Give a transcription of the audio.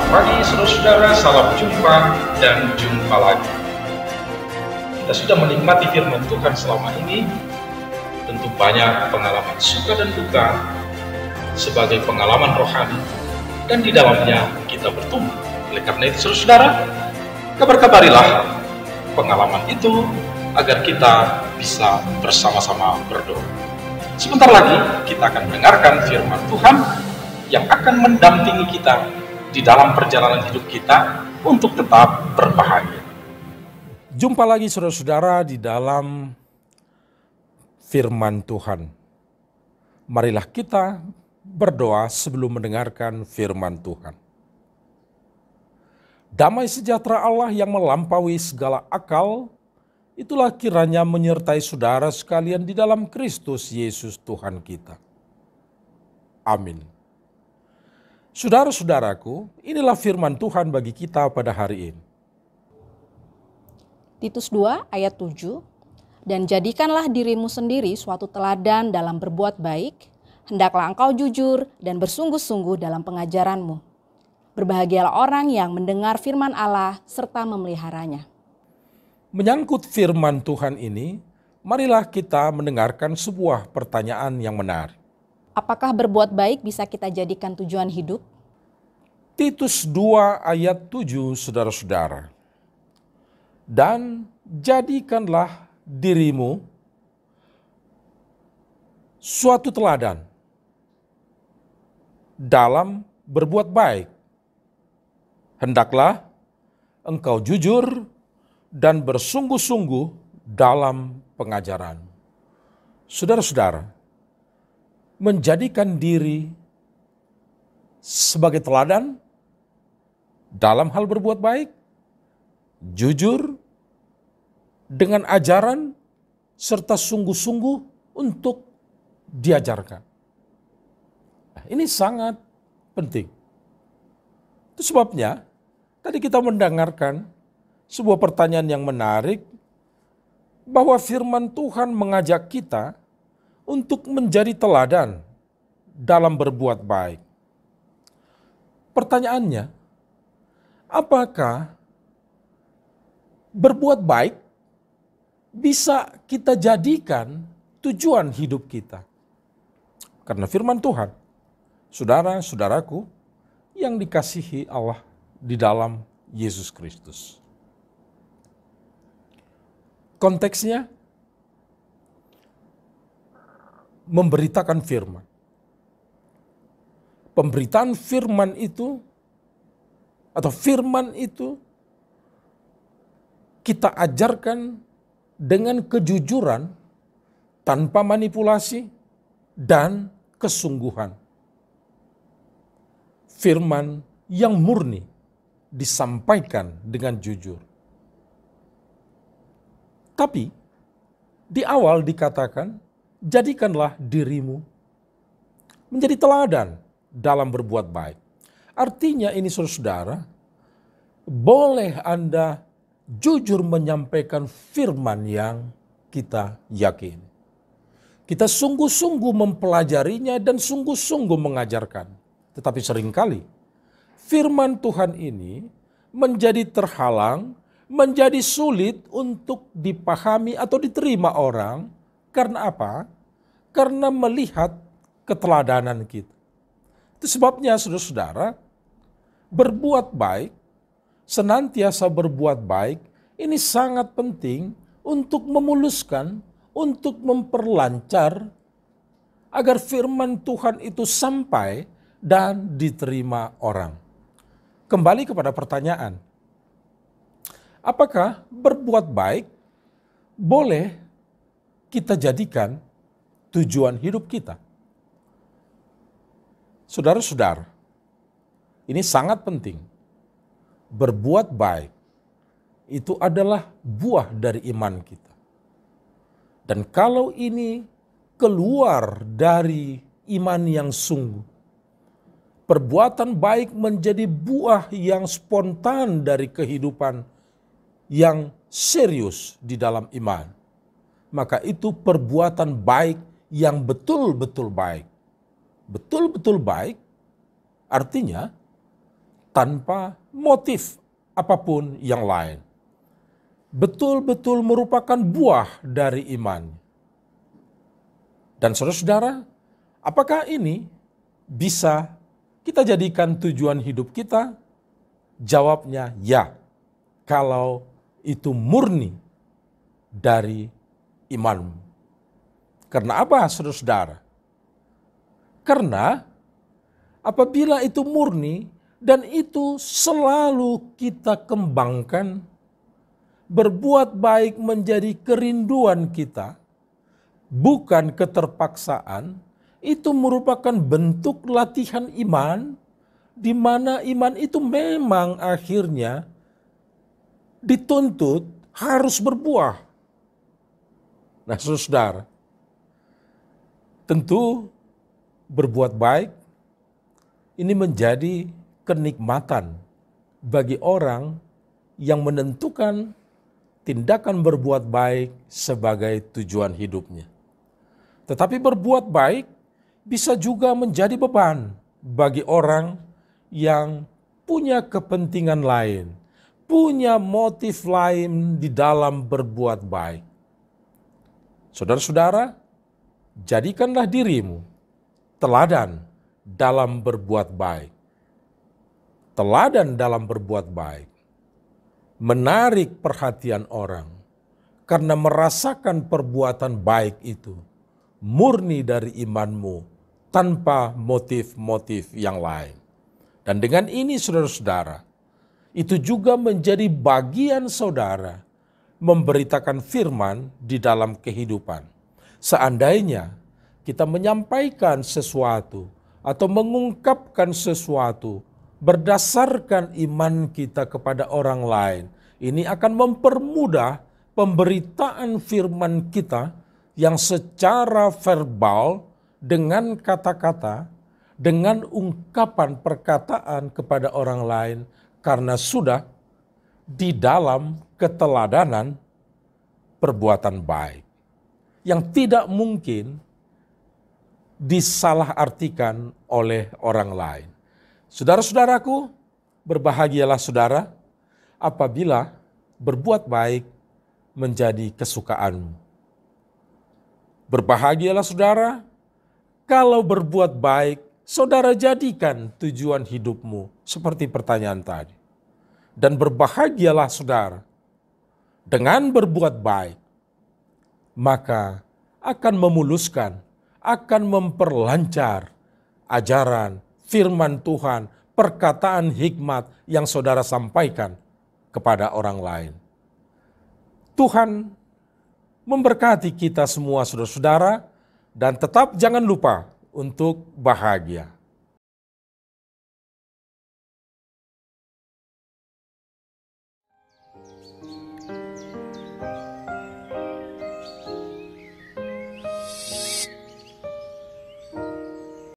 Selamat pagi saudara-saudara, salam jumpa dan jumpa lagi. Kita sudah menikmati firman Tuhan selama ini, tentu banyak pengalaman suka dan duka sebagai pengalaman rohani, dan di dalamnya kita bertumbuh. Oleh karena itu saudara-saudara, kabar-kabarilah pengalaman itu agar kita bisa bersama-sama berdoa. Sebentar lagi kita akan mendengarkan firman Tuhan yang akan mendampingi kita di dalam perjalanan hidup kita untuk tetap berbahagia. Jumpa lagi saudara-saudara di dalam firman Tuhan. Marilah kita berdoa sebelum mendengarkan firman Tuhan. Damai sejahtera Allah yang melampaui segala akal, itulah kiranya menyertai saudara sekalian di dalam Kristus Yesus Tuhan kita. Amin. Saudara-saudaraku, inilah firman Tuhan bagi kita pada hari ini. Titus 2 ayat 7, dan jadikanlah dirimu sendiri suatu teladan dalam berbuat baik, hendaklah engkau jujur dan bersungguh-sungguh dalam pengajaranmu. Berbahagialah orang yang mendengar firman Allah serta memeliharanya. Menyangkut firman Tuhan ini, marilah kita mendengarkan sebuah pertanyaan yang menarik. Apakah berbuat baik bisa kita jadikan tujuan hidup? Titus 2 ayat 7, saudara-saudara. Dan jadikanlah dirimu suatu teladan dalam berbuat baik. Hendaklah engkau jujur dan bersungguh-sungguh dalam pengajaran. Saudara-saudara, menjadikan diri sebagai teladan dalam hal berbuat baik, jujur, dengan ajaran, serta sungguh-sungguh untuk diajarkan. Ini sangat penting. Itu sebabnya tadi kita mendengarkan sebuah pertanyaan yang menarik, bahwa firman Tuhan mengajak kita untuk menjadi teladan dalam berbuat baik. Pertanyaannya, apakah berbuat baik bisa kita jadikan tujuan hidup kita? Karena firman Tuhan, saudara-saudaraku yang dikasihi Allah di dalam Yesus Kristus. Konteksnya, memberitakan firman. Pemberitaan firman itu, atau firman itu, kita ajarkan dengan kejujuran, tanpa manipulasi, dan kesungguhan. Firman yang murni disampaikan dengan jujur. Tapi di awal dikatakan, jadikanlah dirimu menjadi teladan dalam berbuat baik. Artinya ini saudara-saudara, boleh Anda jujur menyampaikan firman yang kita yakini. Kita sungguh-sungguh mempelajarinya dan sungguh-sungguh mengajarkan. Tetapi seringkali firman Tuhan ini menjadi terhalang, menjadi sulit untuk dipahami atau diterima orang. Karena apa? Karena melihat keteladanan kita. Itu sebabnya saudara-saudara, berbuat baik, senantiasa berbuat baik, ini sangat penting untuk memuluskan, untuk memperlancar, agar firman Tuhan itu sampai dan diterima orang. Kembali kepada pertanyaan, apakah berbuat baik boleh kita jadikan tujuan hidup kita? Saudara-saudara, ini sangat penting. Berbuat baik itu adalah buah dari iman kita. Dan kalau ini keluar dari iman yang sungguh, perbuatan baik menjadi buah yang spontan dari kehidupan yang serius di dalam iman, maka itu perbuatan baik yang betul-betul baik. Betul-betul baik artinya tanpa motif apapun yang lain. Betul-betul merupakan buah dari iman. Dan saudara-saudara, apakah ini bisa kita jadikan tujuan hidup kita? Jawabnya ya, kalau itu murni dari imanmu. Karena apa, saudara-saudara? Karena apabila itu murni dan itu selalu kita kembangkan, berbuat baik menjadi kerinduan kita, bukan keterpaksaan, itu merupakan bentuk latihan iman, di mana iman itu memang akhirnya dituntut harus berbuah. Nah, saudara, tentu berbuat baik ini menjadi kenikmatan bagi orang yang menentukan tindakan berbuat baik sebagai tujuan hidupnya. Tetapi berbuat baik bisa juga menjadi beban bagi orang yang punya kepentingan lain, punya motif lain di dalam berbuat baik. Saudara-saudara, jadikanlah dirimu teladan dalam berbuat baik. Teladan dalam berbuat baik menarik perhatian orang karena merasakan perbuatan baik itu murni dari imanmu tanpa motif-motif yang lain. Dan dengan ini saudara-saudara, itu juga menjadi bagian saudara memberitakan firman di dalam kehidupan. Seandainya kita menyampaikan sesuatu atau mengungkapkan sesuatu berdasarkan iman kita kepada orang lain, ini akan mempermudah pemberitaan firman kita yang secara verbal dengan kata-kata, dengan ungkapan perkataan kepada orang lain, karena sudah di dalam keteladanan perbuatan baik yang tidak mungkin disalahartikan oleh orang lain. Saudara-saudaraku, berbahagialah saudara apabila berbuat baik menjadi kesukaanmu. Berbahagialah saudara kalau berbuat baik saudara jadikan tujuan hidupmu seperti pertanyaan tadi. Dan berbahagialah saudara dengan berbuat baik, maka akan memuluskan, akan memperlancar ajaran, firman Tuhan, perkataan hikmat yang saudara sampaikan kepada orang lain. Tuhan memberkati kita semua saudara-saudara, dan tetap jangan lupa untuk bahagia.